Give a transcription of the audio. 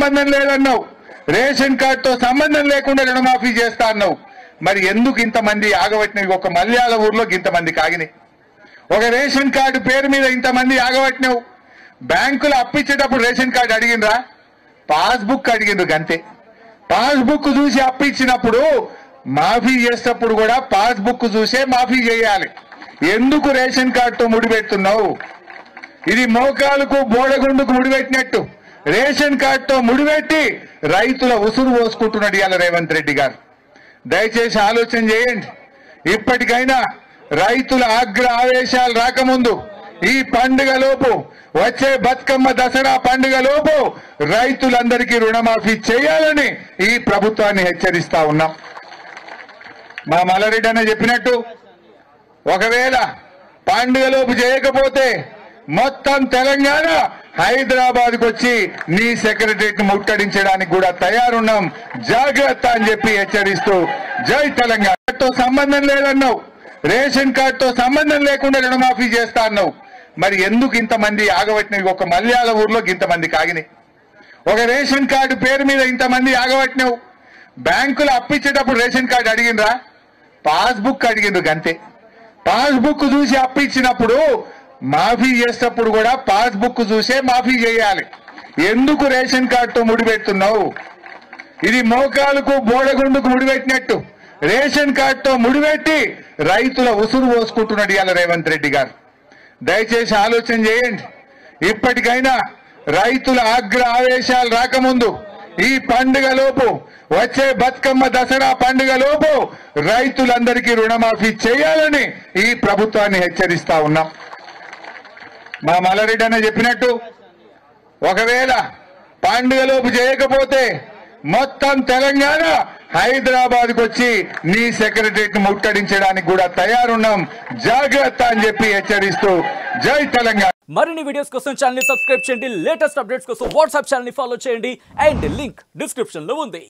సంబంధం లేదన్నావు, రేషన్ కార్డుతో సంబంధం లేకుండా రుణమాఫీ చేస్తా అన్నావు. మరి ఎందుకు ఇంతమంది ఆగబట్టినవి? ఒక మల్యాల ఊర్లో ఇంతమంది కాగినాయి. ఒక రేషన్ కార్డు పేరు మీద ఇంతమంది ఆగబట్టినావు. బ్యాంకులు అప్పిచ్చేటప్పుడు రేషన్ కార్డు అడిగినరా? పాస్బుక్ అడిగిండ్రు గంతే. పాస్బుక్ చూసి అప్పిచ్చినప్పుడు మాఫీ చేసేటప్పుడు కూడా పాస్బుక్ చూసే మాఫీ చేయాలి. ఎందుకు రేషన్ కార్డుతో ముడిపెడుతున్నావు? ఇది మోకాలకు బోడగుండుకు ముడిపెట్టినట్టు రేషన్ కార్డుతో ముడిపెట్టి రైతుల ఉసురు పోసుకుంటున్నాడు ఇవాళ రేవంత్ రెడ్డి గారు. దయచేసి ఆలోచన చేయండి. ఇప్పటికైనా రైతుల ఆవేశాలు రాకముందు ఈ పండుగలోపు, వచ్చే బతుకమ్మ దసరా పండుగలోపు రైతులందరికీ రుణమాఫీ చేయాలని ఈ ప్రభుత్వాన్ని హెచ్చరిస్తా ఉన్నాం. మా మల్లారెడ్డి అన్న చెప్పినట్టు ఒకవేళ పండుగలోపు చేయకపోతే మొత్తం తెలంగాణ హైదరాబాద్కు వచ్చి నీ సెక్రటరీకి ముట్టడించడానికి కూడా తయారున్నాం, జాగ్రత్త అని చెప్పి హెచ్చరిస్తూ జై తెలంగాణ. సంబంధం లేదన్నావు, రేషన్ కార్డుతో సంబంధం లేకుండా రుణమాఫీ చేస్తా అన్నావు. మరి ఎందుకు ఇంతమంది ఆగబట్టినవి? ఒక మల్యాల ఊర్లో ఇంతమంది కాగినాయి. ఒక రేషన్ కార్డు పేరు మీద ఇంతమంది ఆగబట్టినావు. బ్యాంకులు అప్పిచ్చేటప్పుడు రేషన్ కార్డు అడిగినరా? పాస్బుక్ అడిగిండ్రు గంతే. పాస్బుక్ చూసి అప్పిచ్చినప్పుడు మాఫీ చేసేటప్పుడు కూడా పాస్బుక్ చూసే మాఫీ చేయాలి. ఎందుకు రేషన్ కార్డుతో ముడిపెడుతున్నావు? ఇది మోకాలకు బోడగుండుకు ముడిపెట్టినట్టు రేషన్ కార్డుతో ముడిపెట్టి రైతుల ఉసురు పోసుకుంటున్నాడు ఇవాళ రేవంత్ రెడ్డి గారు. దయచేసి ఆలోచన చేయండి. ఇప్పటికైనా రైతుల ఆవేశాలు రాకముందు ఈ పండుగలోపు, వచ్చే బతుకమ్మ దసరా పండుగలోపు రైతులందరికీ రుణమాఫీ చేయాలని ఈ ప్రభుత్వాన్ని హెచ్చరిస్తా ఉన్నాం. మా మల్లారెడ్డి అన్న చెప్పినట్టు ఒకవేళ పండుగలోపు చేయకపోతే మొత్తం తెలంగాణ హైదరాబాద్కు వచ్చి నీ సెక్రటరీకి ముట్టడించడానికి కూడా తయారున్నాం, జాగ్రత్త అని చెప్పి హెచ్చరిస్తూ జై తెలంగాణ. మరిన్ని వీడియోస్ కోసం ఛానల్ ని సబ్స్క్రైబ్ చేయండి. లేటెస్ట్ అప్డేట్స్ కోసం వాట్సాప్ ఛానల్ ని ఫాలో చేయండి. అండ్ లింక్ డిస్క్రిప్షన్ లో ఉంది.